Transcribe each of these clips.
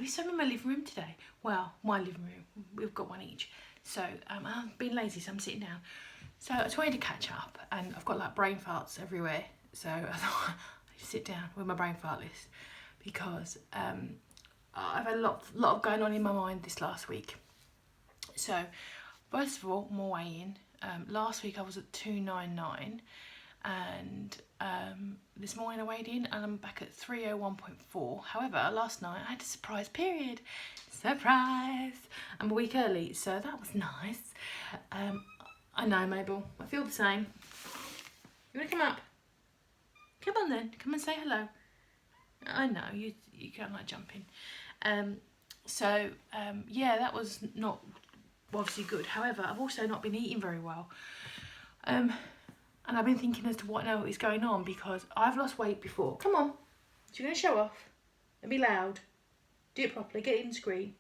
there's some in my living room today. Well, my living room, we've got one each. So I've been lazy, so I'm sitting down. So I just wanted to catch up, and I've got like brain farts everywhere. So I thought I'd sit down with my brain fart list, because I've had a lot going on in my mind this last week. So first of all, my weigh-in. Last week I was at 299, and this morning I weighed in and I'm back at 301.4. However, last night I had a surprise period. Surprise! I'm a week early, so that was nice. I know, Mabel, I feel the same. You want to come up? Come on then, come and say hello. I know, you can't like jumping. Yeah, that was not obviously good. However, I've also not been eating very well. And I've been thinking as to what now is going on, because I've lost weight before. Come on, so you're going to show off and be loud. Do it properly, get it in the screen.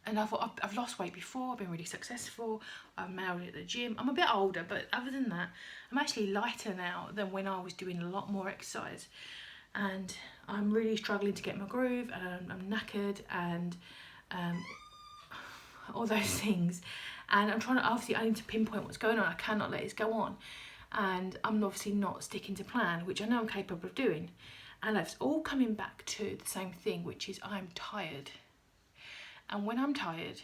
And I thought, I've lost weight before, I've been really successful, I've nailed it at the gym. I'm a bit older, but other than that, I'm actually lighter now than when I was doing a lot more exercise. And I'm really struggling to get my groove, and I'm knackered, and all those things. And I'm trying to, obviously I need to pinpoint what's going on. I cannot let this go on. And I'm obviously not sticking to plan, which I know I'm capable of doing. And it's all coming back to the same thing, which is I'm tired. And when I'm tired,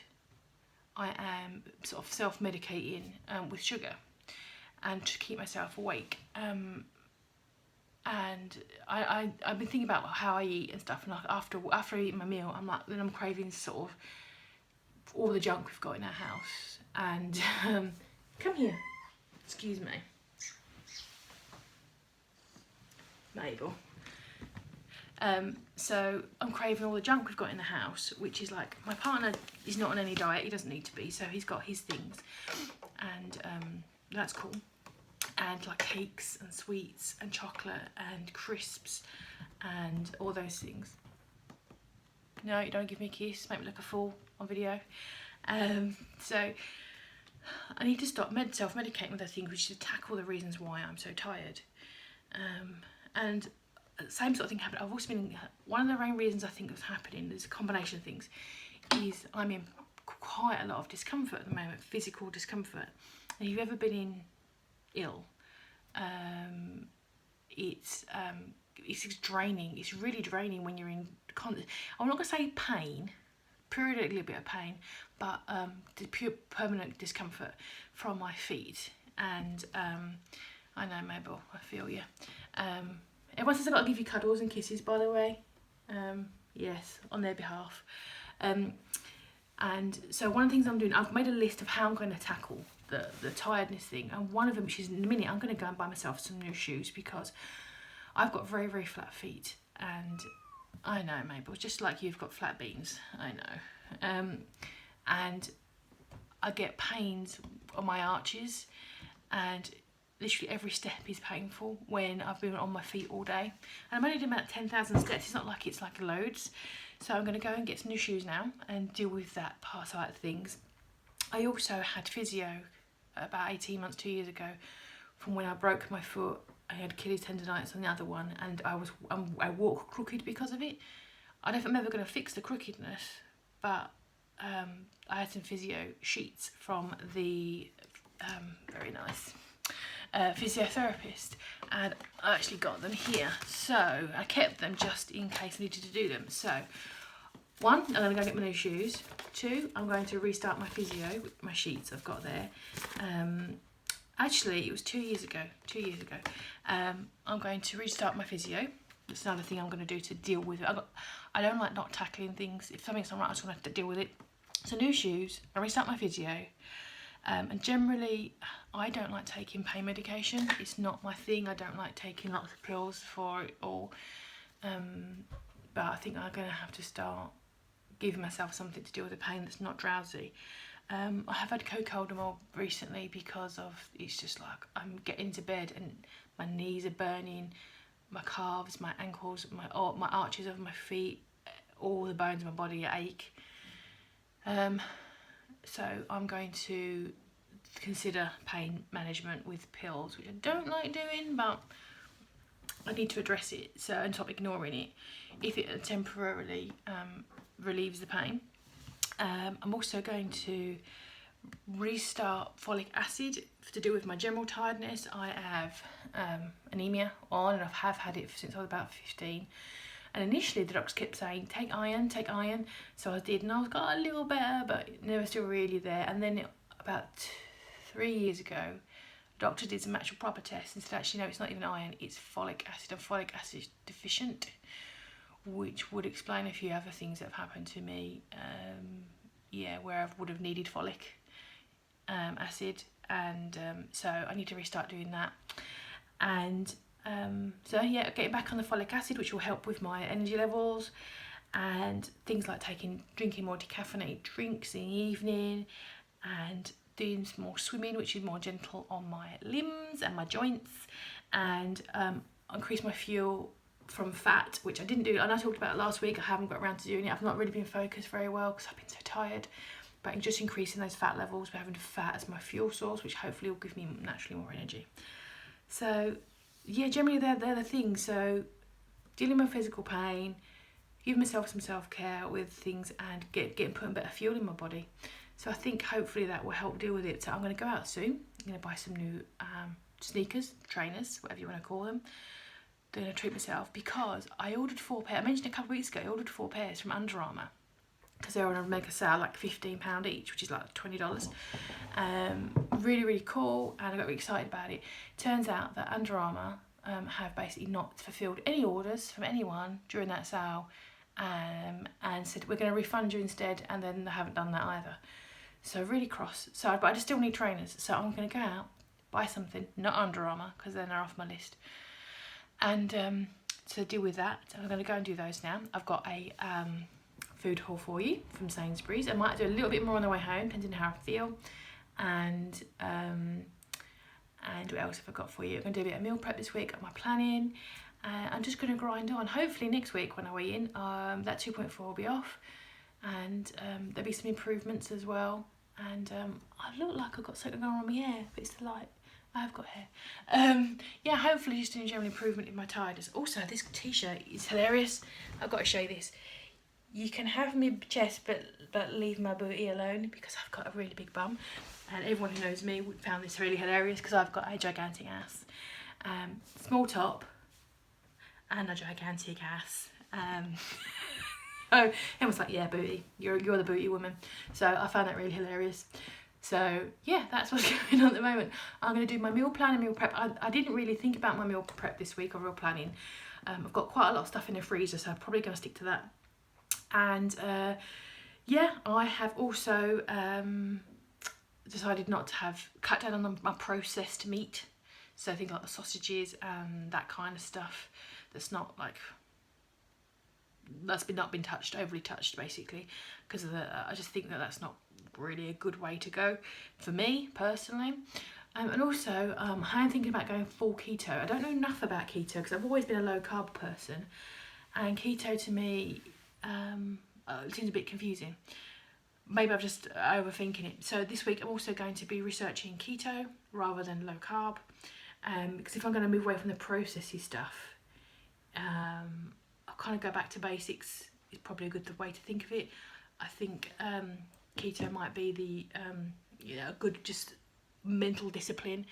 I am sort of self-medicating with sugar, and to keep myself awake. And I've been thinking about how I eat and stuff, and like after I eat my meal, then I'm craving sort of all the junk we've got in our house. And come here, excuse me, Mabel. So I'm craving all the junk we've got in the house, which is like, my partner is not on any diet, he doesn't need to be, so he's got his things, and that's cool. And like cakes and sweets and chocolate and crisps and all those things. No, you don't give me a kiss, make me look a fool on video. So I need to stop self-medicating with those things, which is to tackle the reasons why I'm so tired. And same sort of thing happened. I've also been, one of the main reasons I think that's happening, there's a combination of things, is I'm in quite a lot of discomfort at the moment, physical discomfort. And if you've ever been ill, it's draining. It's really draining when you're in I'm not gonna say pain, periodically a bit of pain, but the pure permanent discomfort from my feet. And I know, Mabel, I feel you. Everyone says I've got to give you cuddles and kisses, by the way. Yes, on their behalf. And so one of the things I'm doing, I've made a list of how I'm going to tackle the tiredness thing. And one of them, which is in a minute, I'm going to go and buy myself some new shoes, because I've got very, very flat feet. And I know, Mabel, just like you've got flat beans. I know. And I get pains on my arches, and literally every step is painful when I've been on my feet all day. And I'm only doing about 10,000 steps. It's not like it's like loads. So I'm going to go and get some new shoes now and deal with that side of things. I also had physio about 18 months, 2 years ago, from when I broke my foot. I had Achilles tendonitis on the other one, and I walk crooked because of it. I don't know if I'm ever going to fix the crookedness, but I had some physio sheets from the very nice physiotherapist, and I actually got them here, so I kept them just in case I needed to do them. So 1, I'm going to go get my new shoes. 2, I'm going to restart my physio with my sheets I've got there. Actually, it was 2 years ago. I'm going to restart my physio. That's another thing I'm going to do to deal with it. I don't like not tackling things. If something's not right, I just want to have to deal with it. So new shoes, I restart my physio. And generally, I don't like taking pain medication. It's not my thing. I don't like taking lots of pills for it all. But I think I'm going to have to start giving myself something to deal with the pain that's not drowsy. I have had co-codamol recently, because of, it's just like, I'm getting into bed and my knees are burning, my calves, my ankles, my arches of my feet, all the bones of my body ache. So I'm going to consider pain management with pills, which I don't like doing, but I need to address it and stop ignoring it if it temporarily relieves the pain. I'm also going to restart folic acid to do with my general tiredness. I have anemia on, and I have had it since I was about 15. And initially the doctors kept saying, take iron. So I did, and I got a little better, but they were still really there. And then about 3 years ago, the doctor did some actual proper tests and said, actually, no, it's not even iron, it's folic acid. I'm folic acid deficient, which would explain a few other things that have happened to me, where I would have needed folic acid. And so I need to restart doing that. And getting back on the folic acid, which will help with my energy levels, and things like drinking more decaffeinated drinks in the evening, and doing some more swimming, which is more gentle on my limbs and my joints, and increase my fuel from fat, which I didn't do, and I talked about it last week. I haven't got around to doing it. I've not really been focused very well because I've been so tired, but just increasing those fat levels by having fat as my fuel source, which hopefully will give me naturally more energy. So yeah, generally they're the things. So dealing with physical pain, give myself some self-care with things, and putting better fuel in my body. So I think hopefully that will help deal with it. So I'm going to go out soon. I'm going to buy some new sneakers, trainers, whatever you want to call them. I'm going to treat myself because I ordered 4 pairs. I mentioned a couple of weeks ago, I ordered 4 pairs from Under Armour because they're on a mega sale, like £15 each, which is like $20. Really, really cool, and I got really excited about it. Turns out that Under Armour have basically not fulfilled any orders from anyone during that sale, and said we're going to refund you instead, and then they haven't done that either. So really cross. So, but I just still need trainers, so I'm going to go out, buy something, not Under Armour, because then they're off my list. And to deal with that, I'm going to go and do those now. I've got a food haul for you from Sainsbury's. I might do a little bit more on the way home, depending on how I feel. And what else have I got for you? I'm going to do a bit of meal prep this week, got my planning. I'm just going to grind on. Hopefully next week when I weigh in, that 2.4 will be off. And there'll be some improvements as well. And I look like I've got something going on my hair, but it's the light. I have got hair. Hopefully just a general improvement in my tiredness. Also, this t-shirt is hilarious. I've got to show you this. You can have my chest, but leave my booty alone, because I've got a really big bum. And everyone who knows me found this really hilarious because I've got a gigantic ass. Small top and a gigantic ass. Oh, everyone's like, yeah, booty. You're the booty woman. So I found that really hilarious. So yeah, that's what's going on at the moment. I'm going to do my meal plan and meal prep. I didn't really think about my meal prep this week or meal planning. I've got quite a lot of stuff in the freezer, so I'm probably going to stick to that. And I have also decided not to cut down on my processed meat. So things like the sausages and that kind of stuff that's not like, that's not been overly touched basically, because I just think that's not really a good way to go for me personally. And also I'm thinking about going full keto. I don't know enough about keto because I've always been a low carb person, and keto to me it seems a bit confusing. Maybe I'm just overthinking it. So this week I'm also going to be researching keto rather than low carb, because if I'm going to move away from the processy stuff, I'll kind of go back to basics is probably a good way to think of it. I think keto might be a good just mental discipline.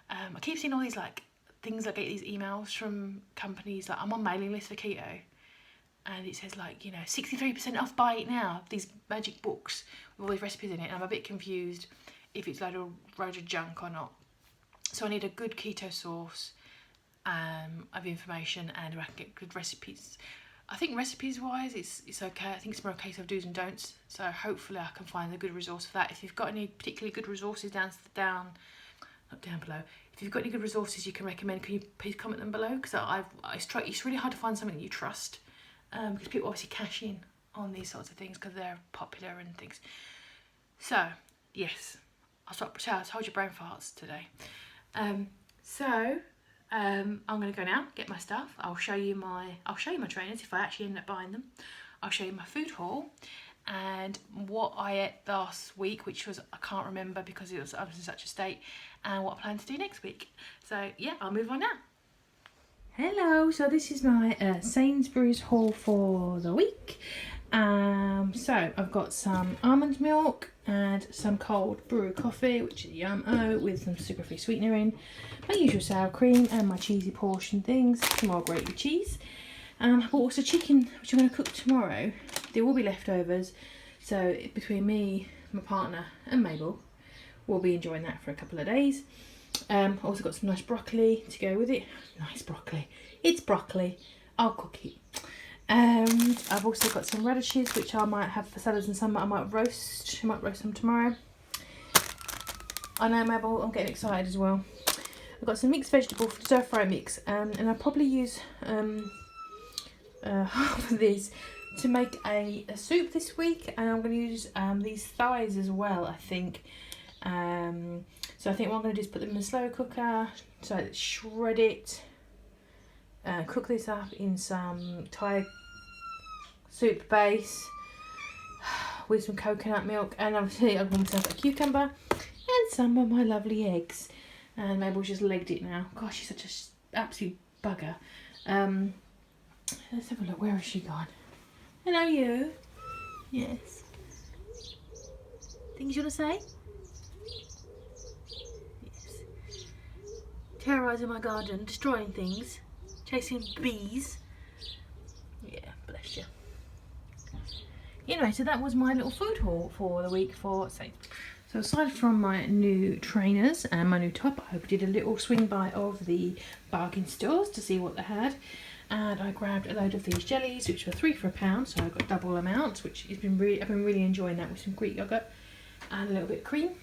I keep seeing all these like things, I get these emails from companies, like I'm on mailing list for keto, and it says like, 63% off, buy it now, these magic books with all these recipes in it, and I'm a bit confused if it's load of junk or not. So I need a good keto source of information, and I can get good recipes. I think recipes wise it's okay. I think it's more a case of do's and don'ts, so hopefully I can find a good resource for that. If you've got any particularly good resources not down below, if you've got any good resources you can recommend, can you please comment them below, because it's really hard to find something that you trust, because people obviously cash in on these sorts of things because they're popular and things. So yes, I'll hold your brain farts today. I'm going to go now, get my stuff. I'll show you my trainers if I actually end up buying them. I'll show you my food haul and what I ate last week, which was, I can't remember because I was in such a state, and what I plan to do next week. So yeah, I'll move on now. Hello, so this is my Sainsbury's haul for the week. So I've got some almond milk and some cold brew coffee, which is yum-o, with some sugar-free sweetener in, my usual sour cream and my cheesy portion things, some more grated cheese. I bought also chicken, which I'm going to cook tomorrow. There will be leftovers, so between me, my partner and Mabel, we'll be enjoying that for a couple of days. Also got some nice broccoli to go with it. Nice broccoli. It's broccoli. I'll cook it. And I've also got some radishes, which I might have for salads and some I might roast. I might roast them tomorrow. I know, Mabel, I'm getting excited as well. I've got some mixed vegetable stir fry mix, and I'll probably use half of this to make a soup this week, and I'm going to use these thighs as well, I think. So I think what I'm going to do is put them in the slow cooker, so shred it, cook this up in some Thai soup base with some coconut milk, and obviously I've got myself a cucumber and some of my lovely eggs. And Mabel's just legged it now. Gosh, she's such a absolute bugger. Let's have a look. Where has she gone? Hello, you. Yes. Things you want to say? Terrorising my garden, destroying things, chasing bees. Yeah, bless you. Anyway, so that was my little food haul for the week for Saints. So aside from my new trainers and my new top, I did a little swing by of the bargain stores to see what they had. And I grabbed a load of these jellies, which were 3 for £1, so I got double amount, which I've been really enjoying that, with some Greek yogurt and a little bit of cream.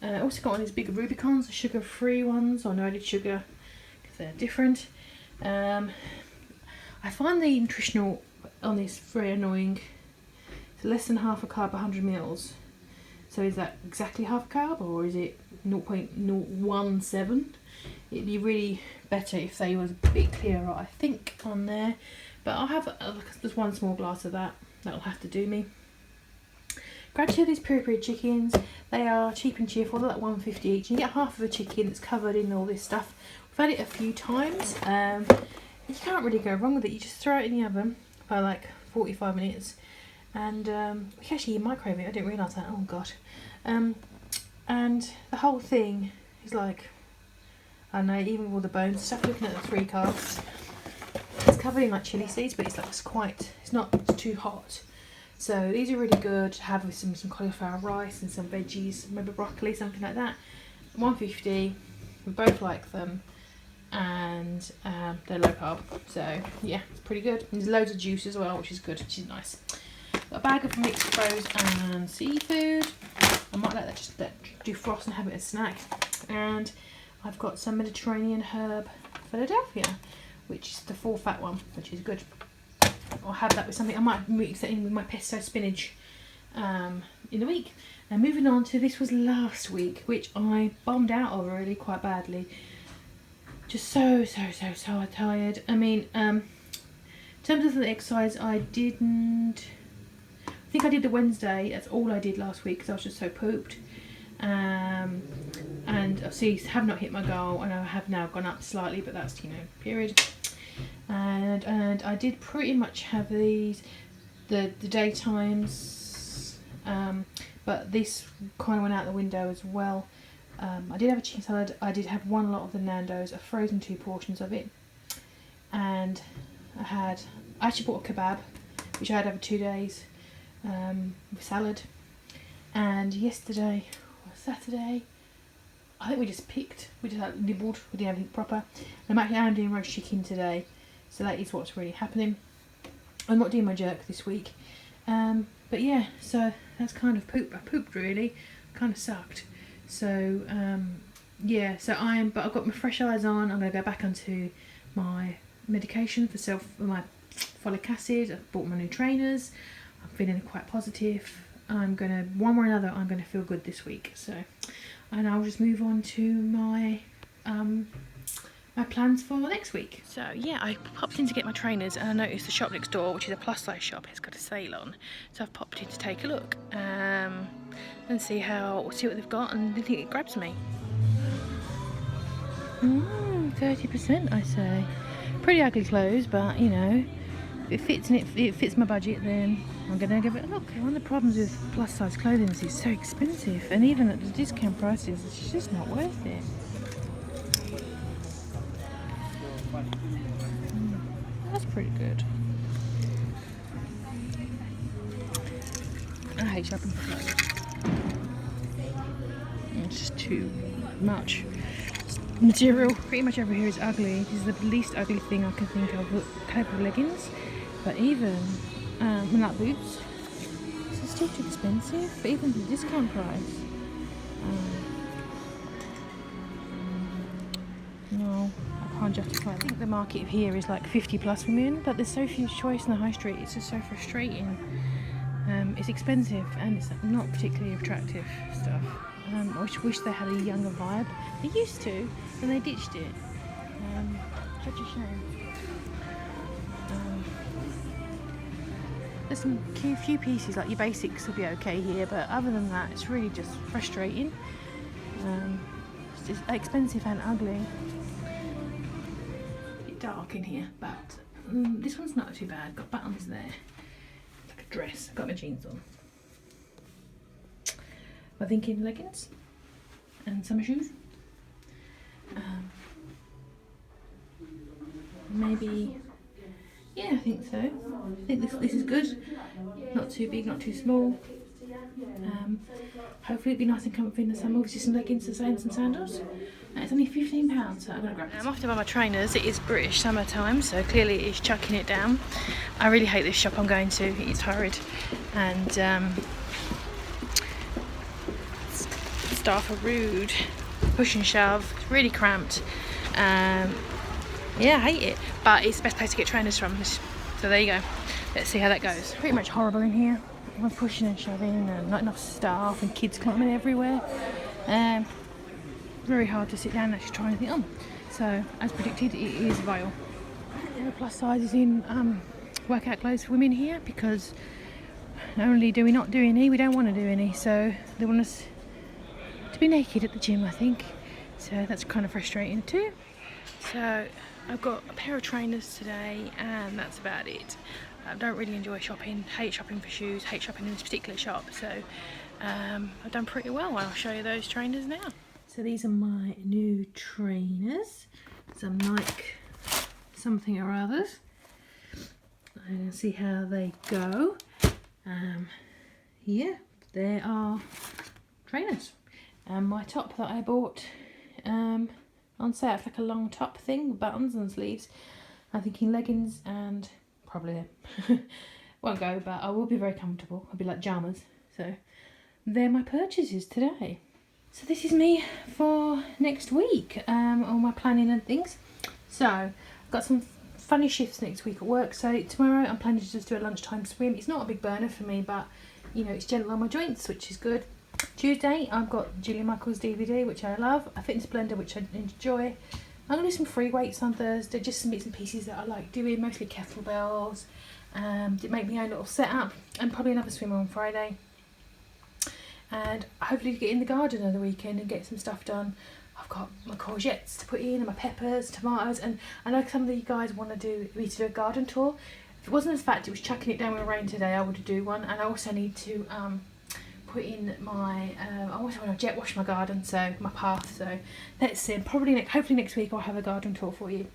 I also got one of these big Rubicons, the sugar-free ones, or no added sugar, because they're different. I find the nutritional on this very annoying. It's less than half a carb, 100 mils. So is that exactly half a carb, or is it 0.017? It'd be really better if they was a bit clearer, I think, on there. But I'll have just one small glass of that. That'll have to do me. Grab 2 of these peri-peri chickens. They are cheap and cheerful. They're like $1.50 each. You get half of a chicken that's covered in all this stuff. We've had it a few times. You can't really go wrong with it. You just throw it in the oven for like 45 minutes. And you microwave it. I didn't realise that. Oh god. And the whole thing is like, I don't know, even with all the bones stuff. Looking at the 3 carbs, it's covered in like chili seeds, but it's like it's not too hot. So these are really good to have with some cauliflower rice and some veggies, maybe broccoli, something like that. $1.50. We both like them, and they're low carb. So yeah, it's pretty good. And there's loads of juice as well, which is good, which is nice. Got a bag of mixed frozen and seafood. I might let that just defrost and have it as a snack. And I've got some Mediterranean herb Philadelphia, which is the full fat one, which is good. I'll have that with something. I might mix it in with my pesto spinach in the week. And moving on to, this was last week, which I bombed out of really quite badly. Just so tired. I mean, in terms of the exercise, I think I did the Wednesday. That's all I did last week because I was just so pooped. And obviously have not hit my goal, and I have now gone up slightly, but that's, period. And I did pretty much have the daytimes, but this kind of went out the window as well. I did have a chicken salad. I did have one lot of the Nando's. I frozen 2 portions of it, and I actually bought a kebab, which I had over 2 days, with salad. And yesterday or Saturday, I think we just nibbled. We didn't have anything proper. And I'm doing roast chicken today, so that is what's really happening. I'm not doing my jerk this week, but yeah, so that's kind of poop. I pooped really, kind of sucked. So yeah, but I've got my fresh eyes on. I'm going to go back onto my medication for my folic acid. I've bought my new trainers. I'm feeling quite positive. One way or another, I'm going to feel good this week. So, and I'll just move on to my my plans for next week. So yeah, I popped in to get my trainers, and I noticed the shop next door, which is a plus size shop, has got a sale on. So I've popped in to take a look and see what they've got, and I think it grabs me. 30%, I say. Pretty ugly clothes, but you know, if it fits and it fits my budget, then I'm gonna give it a look. One of the problems with plus size clothing is it's so expensive, and even at the discount prices, it's just not worth it. That's pretty good. I hate shopping for clothes. It's just too much material. Pretty much over here is ugly. This is the least ugly thing I can think of. Type of leggings, but even like boots, this is still too expensive. But even the discount price, no, I can't justify it. I think the market here is like 50 plus women, but there's so few choice in the high street. It's just so frustrating. It's expensive and it's not particularly attractive stuff. I wish they had a younger vibe. They used to, and they ditched it. Such a shame. There's some few pieces, like your basics will be okay here, but other than that, it's really just frustrating. It's just expensive and ugly. A bit dark in here, but this one's not too bad. Got buttons there. Like a dress. Got my jeans on. I'm thinking leggings and summer shoes. Maybe, yeah, I think so. I think this is good. Not too big, not too small. Hopefully it'll be nice and comfy in the summer. Obviously some leggings and some sandals. It's only £15, so I'm going to grab it. I'm off to buy my trainers. It is British summertime, so clearly it is chucking it down. I really hate this shop I'm going to. It's horrid. And staff are rude. Push and shove. It's really cramped. Yeah, I hate it. But it's the best place to get trainers from. So there you go. Let's see how that goes. Pretty much horrible in here. We're pushing and shoving and not enough staff and kids climbing everywhere. Very hard to sit down and actually try anything on. So, as predicted, it is vile. There are plus sizes in workout clothes for women here because not only do we not do any, we don't want to do any. So they want us to be naked at the gym, I think. So that's kind of frustrating too. So I've got a pair of trainers today and that's about it. I don't really enjoy shopping, hate shopping for shoes, hate shopping in this particular shop. So I've done pretty well and I'll show you those trainers now. So these are my new trainers, some Nike something or others. I'm going to see how they go. Yeah, they are trainers. And my top that I bought on sale, it's like a long top thing, buttons and sleeves. I'm thinking leggings and probably won't go, but I will be very comfortable. I'll be like jammers. So they're my purchases today. So this is me for next week, all my planning and things. So I've got some funny shifts next week at work. So tomorrow I'm planning to just do a lunchtime swim. It's not a big burner for me, but you know, it's gentle on my joints, which is good. Tuesday I've got Julia Michaels DVD, which I love, a fitness blender, which I enjoy. I'm going to do some free weights on Thursday, just some bits and pieces that I like doing, mostly kettlebells, make my own little setup, and probably another swim on Friday. And hopefully get in the garden over the weekend and get some stuff done. I've got my courgettes to put in, and my peppers, tomatoes, and I know some of you guys want to do a garden tour. If it wasn't the fact it was chucking it down with rain today, I would do one. And I also need to put in my, I also want to jet wash my garden, so my path. So let's see, hopefully next week I'll have a garden tour for you.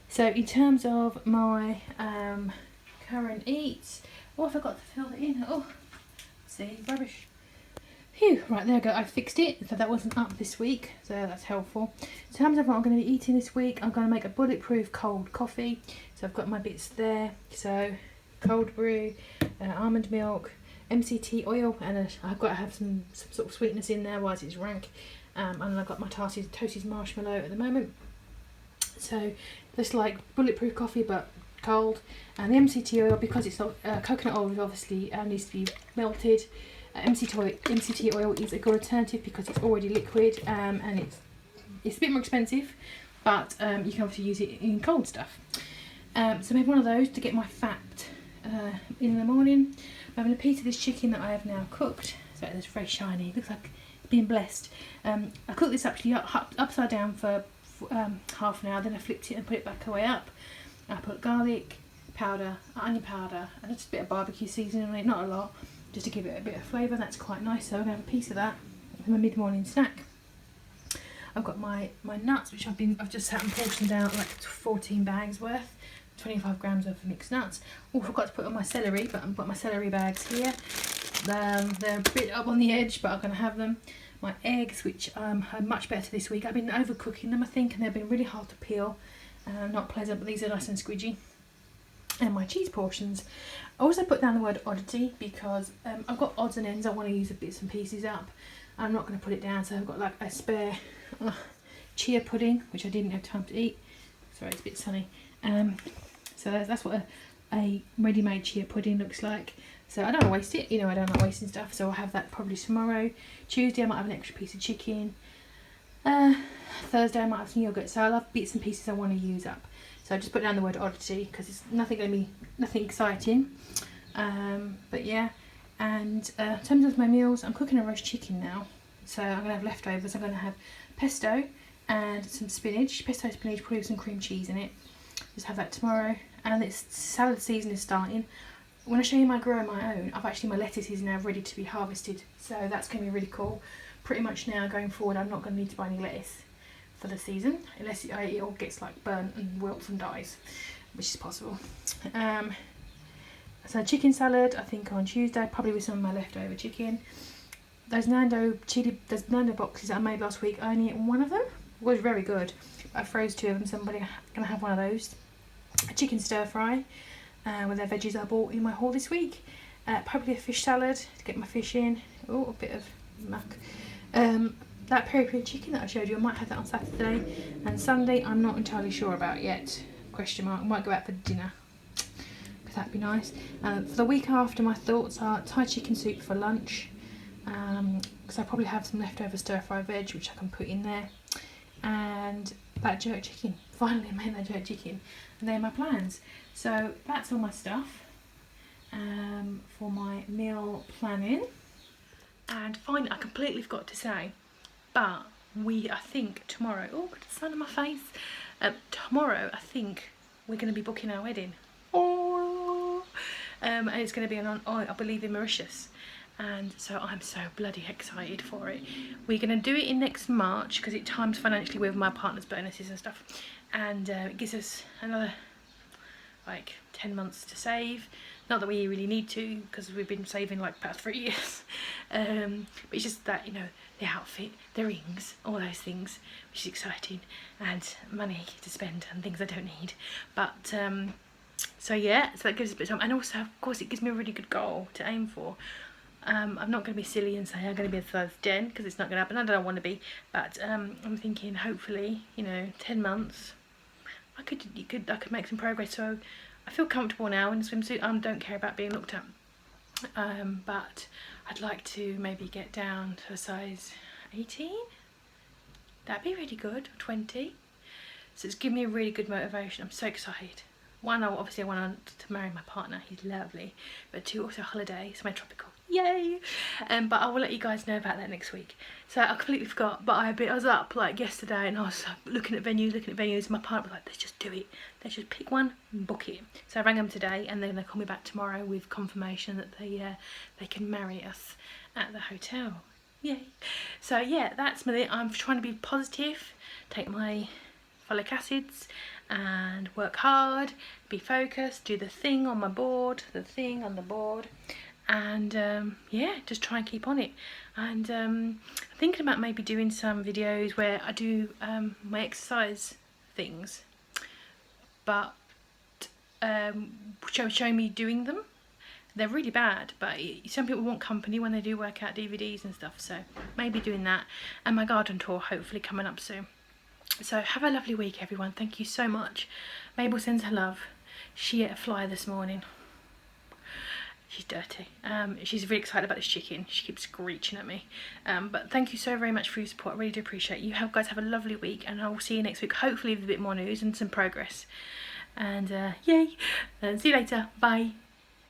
So in terms of my current eats, I forgot to fill it in. Oh, see, rubbish. Phew, right, there I go, I fixed it, so that wasn't up this week, so that's helpful. In terms of what I'm going to be eating this week, I'm going to make a bulletproof cold coffee. So I've got my bits there, so cold brew, almond milk, MCT oil, and I've got to have some sort of sweetness in there, otherwise it's rank. And I've got my toasted marshmallow at the moment. So just like bulletproof coffee but cold. And the MCT oil, because it's not coconut oil, obviously needs to be melted. MCT oil is a good alternative because it's already liquid, and it's a bit more expensive, but you can obviously use it in cold stuff. So maybe one of those to get my fat in the morning. I'm having a piece of this chicken that I have now cooked, so it's very shiny. It looks like it's been blessed. I cooked this actually upside down for half an hour, then I flipped it and put it back away up. I put garlic powder, onion powder, and just a bit of barbecue seasoning on it, not a lot, just to give it a bit of flavour. That's quite nice, so I'm going to have a piece of that for my mid-morning snack. I've got my nuts, which I've just sat and portioned out like 14 bags worth, 25 grams worth of mixed nuts. Oh, I forgot to put on my celery, but I've got my celery bags here. They're a bit up on the edge, but I'm going to have them. My eggs, which are much better this week. I've been overcooking them, I think, and they've been really hard to peel. Not pleasant, but these are nice and squidgy. And my cheese portions. I also put down the word oddity because I've got odds and ends I want to use the bits and pieces up. I'm not going to put it down, so I've got like a spare chia pudding, which I didn't have time to eat. Sorry, it's a bit sunny. So that's what a ready-made chia pudding looks like. So I don't want to waste it, you know, I don't like wasting stuff, so I'll have that probably tomorrow. Tuesday I might have an extra piece of chicken. Thursday I might have some yoghurt, so I'll have bits and pieces I want to use up. So I just put down the word oddity because it's nothing exciting. But yeah, and in terms of my meals, I'm cooking a roast chicken now. So I'm going to have leftovers. I'm going to have pesto and some spinach. Pesto, spinach, probably with some cream cheese in it. Just have that tomorrow. And it's salad season is starting. When I show you my grow on my own, my lettuce is now ready to be harvested. So that's going to be really cool. Pretty much now going forward, I'm not going to need to buy any lettuce for the season, unless it all gets like burnt and wilts and dies, which is possible. So chicken salad, I think on Tuesday, probably with some of my leftover chicken. Those Nando boxes that I made last week, I only ate one of them. It was very good. I froze 2 of them, so I'm going to have one of those. A chicken stir fry with their veggies I bought in my haul this week. Probably a fish salad to get my fish in. Oh, a bit of muck. That peri-peri chicken that I showed you, I might have that on Saturday. And Sunday, I'm not entirely sure about yet. Question mark. I might go out for dinner. Because that'd be nice. For the week after, my thoughts are Thai chicken soup for lunch. Because I probably have some leftover stir-fry veg, which I can put in there. And that jerk chicken. Finally, I made that jerk chicken. And they're my plans. So that's all my stuff for my meal planning. And finally, I completely forgot to say, but I think tomorrow, oh, got the sun on my face. Tomorrow, I think we're going to be booking our wedding. Oh, and it's going to be I believe in Mauritius. And so I'm so bloody excited for it. We're going to do it in next March because it times financially with my partner's bonuses and stuff. And it gives us another like 10 months to save. Not that we really need to, because we've been saving like about 3 years. But it's just that, you know, the outfit, the rings, all those things, which is exciting, and money to spend and things I don't need. But so yeah, so that gives us a bit of time, and also of course it gives me a really good goal to aim for. I'm not going to be silly and say I'm going to be a size 10 because it's not going to happen. I don't want to be, but I'm thinking hopefully, you know, 10 months, I could make some progress. So I feel comfortable now in the swimsuit. I don't care about being looked at, but I'd like to maybe get down to a size 18. That'd be really good. 20. So it's given me a really good motivation. I'm so excited. One, obviously I want to marry my partner. He's lovely. But 2, also holiday, somewhere tropical. Yay! But I will let you guys know about that next week. So I completely forgot, but I was up like yesterday and I was looking at venues, and my partner was like, let's just do it. Let's just pick one and book it. So I rang them today and they're going to call me back tomorrow with confirmation that they can marry us at the hotel. Yay! So yeah, that's me. I'm trying to be positive, take my folic acids and work hard, be focused, do the thing on my board, and yeah, just try and keep on it. And I'm thinking about maybe doing some videos where I do my exercise things, but show me doing them. They're really bad, but some people want company when they do workout DVDs and stuff, so maybe doing that. And my garden tour hopefully coming up soon. So have a lovely week, everyone. Thank you so much. Mabel sends her love. She ate a fly this morning. She's dirty. She's really excited about this chicken. She keeps screeching at me. But thank you so very much for your support. I really do appreciate you. Guys have a lovely week, and I will see you next week, hopefully with a bit more news and some progress. And yay! See you later. Bye.